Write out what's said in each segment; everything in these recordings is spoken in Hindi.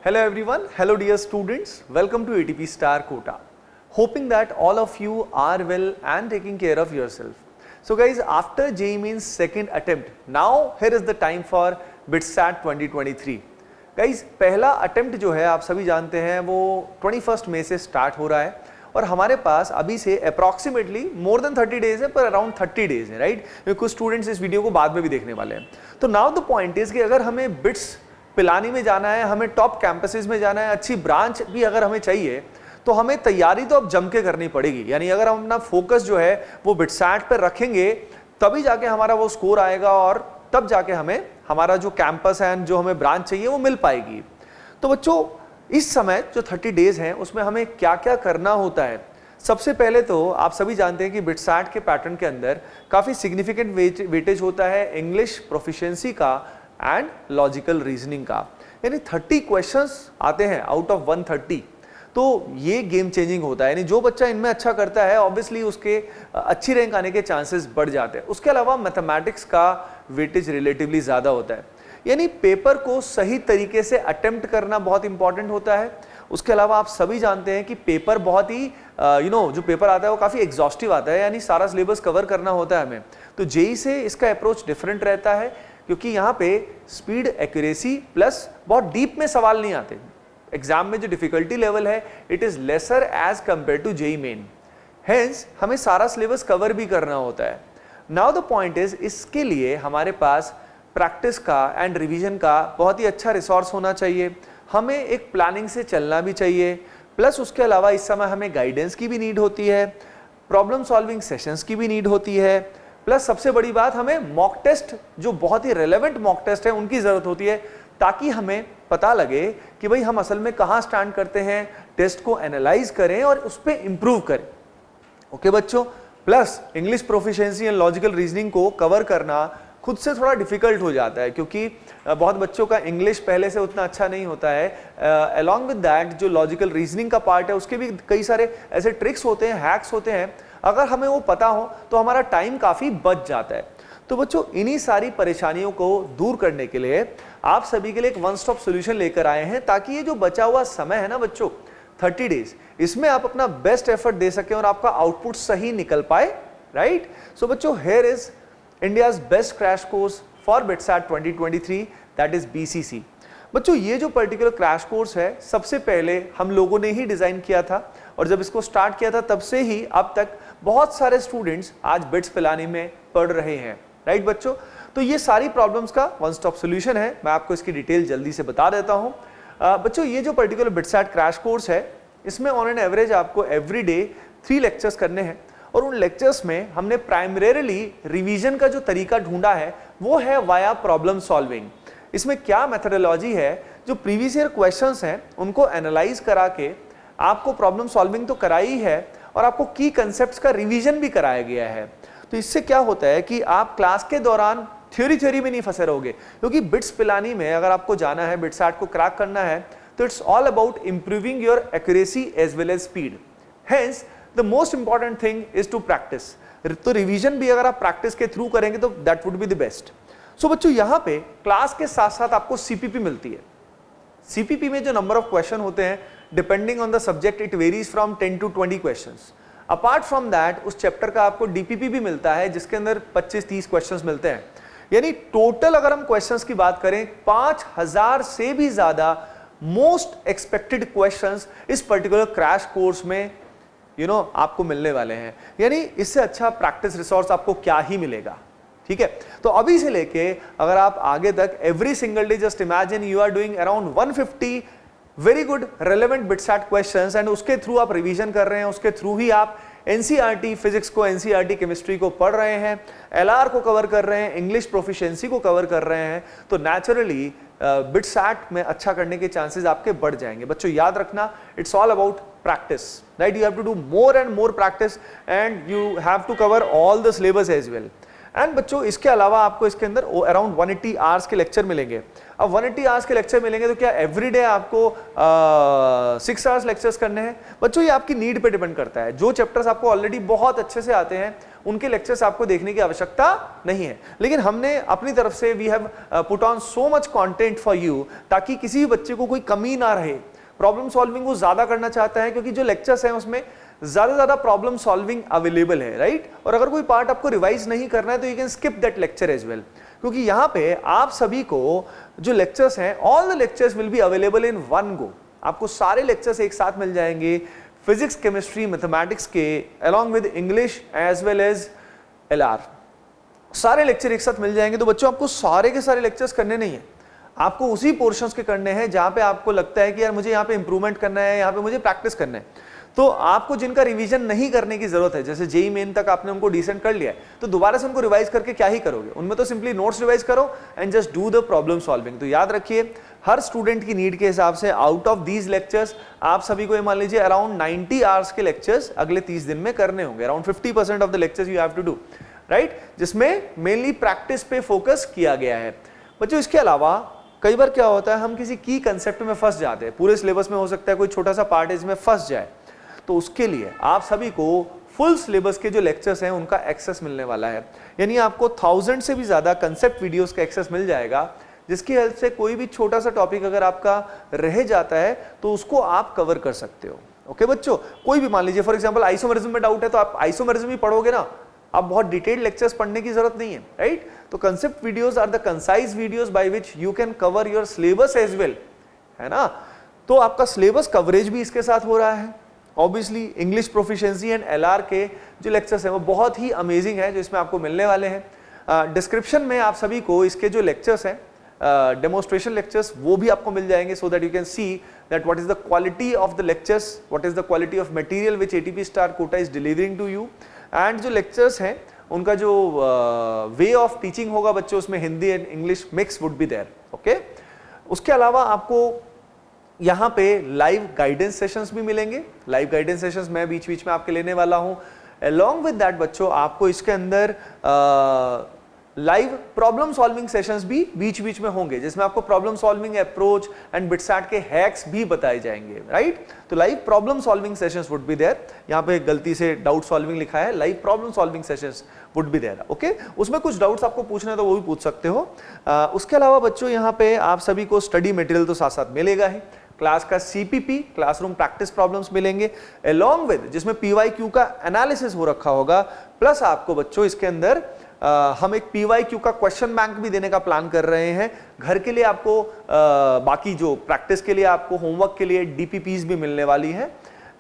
Hello everyone, hello dear students, welcome to ATP Star Quota. Hoping that all of you are well and taking care of yourself. So guys, after JEE Mains second attempt, now here is the time for BITSAT 2023. Guys, पहला अटेम्प्ट जो है आप सभी जानते हैं वो 21 मई से स्टार्ट हो रहा है और हमारे पास अभी से अप्रॉक्सीमेटली मोर देन 30 डेज है, पर अराउंड 30 डेज है, राइट? कुछ स्टूडेंट्स इस वीडियो को बाद में भी देखने वाले हैं. तो नाउ द पॉइंट इज कि अगर हमें बिट्स पिलानी में जाना है, हमें टॉप कैंपसेस में जाना है, अच्छी ब्रांच भी अगर हमें चाहिए, तो हमें तैयारी तो अब जम के करनी पड़ेगी. यानी अगर हम अपना फोकस जो है वो बिटसैट पर रखेंगे तभी जाके हमारा वो स्कोर आएगा और तब जाके हमें हमारा जो कैंपस है, जो हमें ब्रांच चाहिए वो मिल पाएगी. तो बच्चों, इस समय जो 30 डेज हैं उसमें हमें क्या क्या करना होता है. सबसे पहले तो आप सभी जानते हैं कि बिटसैट के पैटर्न के अंदर काफ़ी सिग्निफिकेंट वेटेज होता है इंग्लिश प्रोफिशिएंसी का एंड लॉजिकल रीजनिंग का. यानी 30 क्वेश्चंस आते हैं आउट ऑफ 130. तो ये गेम चेंजिंग होता है. यानी जो बच्चा इनमें अच्छा करता है ऑब्वियसली उसके अच्छी रैंक आने के चांसेस बढ़ जाते हैं. उसके अलावा मैथमेटिक्स का वेटेज रिलेटिवली ज़्यादा होता है. यानी पेपर को सही तरीके से अटेम्प्ट करना बहुत इंपॉर्टेंट होता है. उसके अलावा आप सभी जानते हैं कि पेपर बहुत ही जो पेपर आता है वो काफ़ी एग्जॉस्टिव आता है. यानी सारा सिलेबस कवर करना होता है हमें. तो जेई से इसका अप्रोच डिफरेंट रहता है क्योंकि यहाँ पे स्पीड, एक्यूरेसी प्लस बहुत डीप में सवाल नहीं आते. एग्जाम में जो डिफिकल्टी लेवल है it is lesser as compare to JEE Main. Hence हमें सारा सिलेबस कवर भी करना होता है. नाउ द पॉइंट इज, इसके लिए हमारे पास प्रैक्टिस का एंड रिवीजन का बहुत ही अच्छा रिसोर्स होना चाहिए. हमें एक प्लानिंग से चलना भी चाहिए. प्लस उसके अलावा इस समय हमें गाइडेंस की भी नीड होती है, प्रॉब्लम सॉल्विंग सेशंस की भी नीड होती है. प्लस सबसे बड़ी बात, हमें मॉक टेस्ट, जो बहुत ही रेलेवेंट मॉक टेस्ट है, उनकी ज़रूरत होती है ताकि हमें पता लगे कि भाई हम असल में कहाँ स्टैंड करते हैं. टेस्ट को एनालाइज करें और उस पर इम्प्रूव करें. ओके बच्चों. Plus English proficiency and logical reasoning को कवर करना खुद से थोड़ा डिफिकल्ट हो जाता है क्योंकि बहुत बच्चों का इंग्लिश पहले से उतना अच्छा नहीं होता है. अलॉन्ग विद दैट जो लॉजिकल रीजनिंग का पार्ट है उसके भी कई सारे ऐसे ट्रिक्स होते हैं, हैक्स होते हैं. अगर हमें वो पता हो तो हमारा टाइम काफ़ी बच जाता है. तो बच्चों, इन्हीं सारी परेशानियों को दूर करने के लिए आप सभी के लिए एक वन स्टॉप सोल्यूशन लेकर आए हैं ताकि ये जो बचा हुआ समय है ना बच्चों, 30 डेज, इसमें आप अपना बेस्ट एफर्ट दे सकें और आपका आउटपुट सही निकल पाए, राइट? सो बच्चों, here is India's best crash course for BITSAT 2023, that is BCC. बच्चों, ये जो पर्टिकुलर क्रैश कोर्स है सबसे पहले हम लोगों ने ही डिजाइन किया था और जब इसको स्टार्ट किया था तब से ही अब तक बहुत सारे स्टूडेंट्स आज बिट्स पिलाने में पढ़ रहे हैं, राइट बच्चों? तो ये सारी प्रॉब्लम्स का वन स्टॉप सोल्यूशन है. मैं आपको इसकी डिटेल जल्दी से बता देता हूं. बच्चों, ये जो पर्टिकुलर बिटसैट क्रैश कोर्स है इसमें ऑन एन एवरेज आपको एवरी डे 3 लेक्चर्स करने हैं और उन लेक्चर्स में हमने प्राइमरीली रिवीजन का जो तरीका ढूंढा है वो है वाया प्रॉब्लम सॉल्विंग. इसमें क्या मेथोडोलॉजी है, जो प्रीवियस ईयर क्वेश्चंस हैं उनको एनालाइज करा के आपको प्रॉब्लम सॉल्विंग तो कराई है और आपको की कंसेप्ट्स का रिवीजन भी कराया गया है. तो इससे क्या होता है कि आप क्लास के दौरान थ्योरी में नहीं फंसे रहोगे क्योंकि बिट्स पिलानी में अगर आपको जाना है, बिटसैट को क्रैक करना है, तो it's all about improving your accuracy as well as speed. Hence the most important thing is to practice. तो रिवीजन भी अगर आप प्रैक्टिस के थ्रू करेंगे तो that would be the best. So बच्चों, यहाँ पे क्लास के साथ साथ आपको CPP मिलती है. CPP में जो नंबर ऑफ क्वेश्चन होते हैं depending on the subject it varies from 10 to 20 questions. Apart from that उस चैप्टर का आपको DPP भी मिलता है जिसके अंदर 25-30 क्वेश्चंस मिलते हैं. यानी टोटल अगर हम क्वेश्चंस की बात करें 5000 से भी ज्यादा मोस्ट एक्सपेक्टेड क्वेश्चंस इस पर्टिकुलर क्रैश कोर्स में आपको मिलने वाले हैं. यानी इससे अच्छा प्रैक्टिस रिसोर्स आपको क्या ही मिलेगा, ठीक है? तो अभी से लेके अगर आप आगे तक every single day just imagine you are doing around 150 very good relevant BITSAT questions and उसके थ्रू आप रिवीजन कर रहे हैं, उसके थ्रू ही आप NCERT फिजिक्स को, NCERT केमिस्ट्री को पढ़ रहे हैं, LR को कवर कर रहे हैं, इंग्लिश प्रोफिशिएंसी को कवर कर रहे हैं, तो नेचुरली बिटसैट में अच्छा करने के चांसेस आपके बढ़ जाएंगे. बच्चों, याद रखना, it's all about practice, right? You have to do more and more practice and you have to cover all the syllabus as well. And बच्चों, इसके अलावा आपको इसके अंदर अराउंड 180 आवर्स के लेक्चर मिलेंगे. अब 180 आवर्स के लेक्चर मिलेंगे तो क्या एवरीडे आपको 6 आवर्स लेक्चर्स करने हैं? बच्चों, ये आपकी नीड पे डिपेंड करता है. जो चैप्टर्स आपको ऑलरेडी बहुत अच्छे से आते हैं उनके लेक्चर्स आपको देखने की आवश्यकता नहीं है। लेकिन हमने अपनी तरफ से we have put on so much content for you, ताकि किसी भी बच्चे को कोई कमी ना रहे। प्रॉब्लम सॉल्विंग वो ज्यादा करना चाहता है, क्योंकि जो लेक्चर्स हैं उसमें ज्यादा प्रॉब्लम सॉल्विंग अवेलेबल है, राइट। और अगर कोई पार्ट आपको रिवाइज नहीं करना है तो you can skip that lecture as well, क्योंकि यहाँ पे आप सभी को जो लेक्चर्स हैं, all the lectures will be available in one go. आपको सारे लेक्चर्स एक साथ मिल जाएंगे, फिजिक्स, केमिस्ट्री, मैथमेटिक्स के, along with English as well as LR, सारे लेक्चर एक साथ मिल जाएंगे। तो बच्चों आपको सारे के सारे लेक्चर्स करने नहीं है, आपको उसी पोर्शंस के करने हैं जहां पे आपको लगता है कि यार मुझे यहाँ पे इंप्रूवमेंट करना है, यहाँ पे मुझे प्रैक्टिस करना है। तो आपको जिनका रिवीजन नहीं करने की जरूरत है, जैसे जेईई मेन तक आपने उनको डिसेंट कर लिया है, तो दोबारा से उनको रिवाइज करके क्या ही करोगे, उनमें तो सिंपली नोट्स रिवाइज करो and just do the problem solving. तो याद रखिए, हर स्टूडेंट की नीड के हिसाब से आउट ऑफ दीज लेक्चर्स आप सभी को ये मान लीजिए अराउंड 90 आवर्स के लेक्चर्स अगले 30 दिन में करने होंगे। Around 50% of the lectures you have to do, right, जिसमें मेनली प्रैक्टिस पे फोकस किया गया है। बच्चों इसके अलावा कई बार क्या होता है, हम किसी की कंसेप्ट में फंस जाते हैं, पूरे सिलेबस में हो सकता है कोई छोटा सा पार्ट इसमें फंस जाए, तो उसके लिए आप सभी को फुल सिलेबस के जो लेक्चर्स हैं उनका एक्सेस मिलने वाला है। यानी आपको 1000 से भी ज्यादा कंसेप्ट वीडियोस का एक्सेस मिल जाएगा, जिसकी हेल्प से कोई भी छोटा सा टॉपिक अगर आपका रह जाता है तो उसको आप कवर कर सकते हो। ओके बच्चों, कोई भी मान लीजिए फॉर एग्जांपल आइसोमेरिज्म में डाउट है तो आप आइसोमेरिज्म ही पढ़ोगे ना, आप बहुत डिटेल्ड लेक्चर्स पढ़ने की जरूरत नहीं है, राइट। तो concept videos are the concise videos by which you can cover your syllabus as well, है ना। तो आपका सिलेबस कवरेज भी इसके साथ हो रहा है। Obviously English proficiency and LR के जो लेक्चर्स हैं वो बहुत ही अमेजिंग है जो इसमें आपको मिलने वाले हैं। डिस्क्रिप्शन में आप सभी को इसके जो लेक्चर्स हैं, डेमोन्स्ट्रेशन लेक्चर्स, वो भी आपको मिल जाएंगे, so that you can see that what is the quality of the lectures, what is the quality of material which ATP star Kota is delivering to you. And जो लेक्चर्स हैं उनका जो वे ऑफ टीचिंग होगा बच्चों, उसमें Hindi and English mix would be there, okay. उसके अलावा आपको यहाँ पे लाइव गाइडेंस सेशंस भी मिलेंगे। लाइव गाइडेंस सेशंस मैं बीच बीच में आपके लेने वाला हूँ। अलॉन्ग विद दैट बच्चों आपको इसके अंदर लाइव प्रॉब्लम सॉल्विंग सेशंस भी बीच बीच में होंगे, जिसमें आपको problem solving approach and BITSAT के हैक्स भी बताए जाएंगे, राइट। तो live problem solving sessions would be there. यहाँ पे गलती से डाउट सॉल्विंग लिखा है, live problem solving sessions would be there, okay. उसमें कुछ डाउट्स आपको पूछना है तो वो भी पूछ सकते हो। उसके अलावा बच्चों यहाँ पे आप सभी को स्टडी मटेरियल तो साथ साथ मिलेगा ही, क्लास का CPP क्लासरूम प्रैक्टिस प्रॉब्लम्स मिलेंगे, अलॉन्ग विद जिसमें PYQ का एनालिसिस हो रखा होगा, प्लस आपको बच्चों इसके अंदर हम एक PYQ का क्वेश्चन बैंक भी देने का प्लान कर रहे हैं। घर के लिए आपको बाकी जो प्रैक्टिस के लिए आपको होमवर्क के लिए DPPs भी मिलने वाली हैं।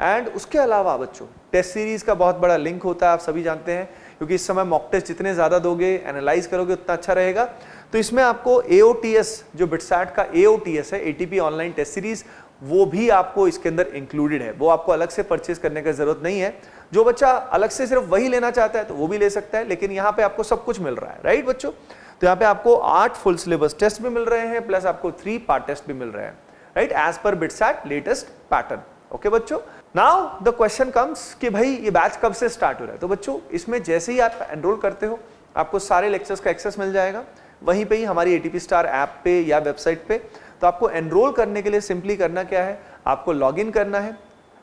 एंड उसके अलावा बच्चों टेस्ट सीरीज का बहुत बड़ा लिंक होता है, आप सभी जानते हैं, क्योंकि इस समय मॉक टेस्ट जितने ज्यादा दोगे, एनालाइज करोगे, उतना अच्छा रहेगा। तो इसमें आपको AOTS जो बिटसैट का AOTS है, ATP ऑनलाइन टेस्ट सीरीज, वो भी आपको इसके अंदर इंक्लूडेड है। वो आपको अलग से परचेज करने की जरूरत नहीं है। जो बच्चा अलग से सिर्फ वही लेना चाहता है तो वो भी ले सकता है, लेकिन यहाँ पे आपको सब कुछ मिल रहा है, राइट बच्चों। तो यहाँ पे आपको 8 फुल सिलेबस टेस्ट भी मिल रहे हैं, प्लस आपको 3 पार्ट टेस्ट भी मिल रहे हैं, right, as per BITSAT latest pattern, okay बच्चों। नाउ द क्वेश्चन कम्स कि भाई ये बैच कब से स्टार्ट हो रहा है। तो बच्चों इसमें जैसे ही आप एनरोल करते हो आपको सारे लेक्चर्स का एक्सेस मिल जाएगा, वहीं पे ही हमारी ATP स्टार ऐप पे या वेबसाइट पे। तो आपको एनरोल करने के लिए सिंपली करना क्या है, आपको लॉग इन करना है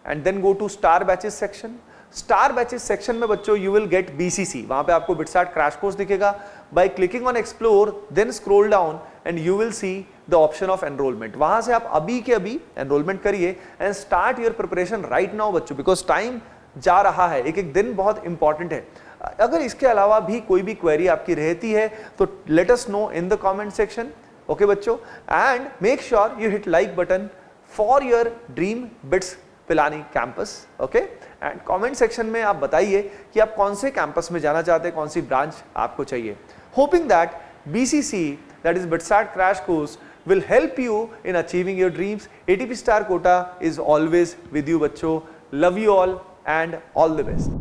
and then go to star batches section. Star batches section में बच्चों यू विल गेट BCC, वहां पे आपको बिटसैट क्रैश कोर्स दिखेगा। By clicking on explore then scroll down and you will see the option of enrolment. वहां से आप अभी के अभी एनरोलमेंट करिए and start your preparation right now बच्चों, बिकॉज टाइम जा रहा है, एक एक दिन बहुत इंपॉर्टेंट है। अगर इसके अलावा भी कोई भी क्वेरी आपकी रहती है तो let us know in the comment section, okay बच्चों। And make sure you hit like button for your dream BITS Pilani campus, okay. And comment section में आप बताइए कि आप कौन से कैंपस में जाना चाहते हैं, कौन सी ब्रांच आपको चाहिए। Hoping that BCC, that is BITSAT crash course, will help you in achieving your dreams. ATP Star Kota is always with you बच्चों. Love you all and all the best.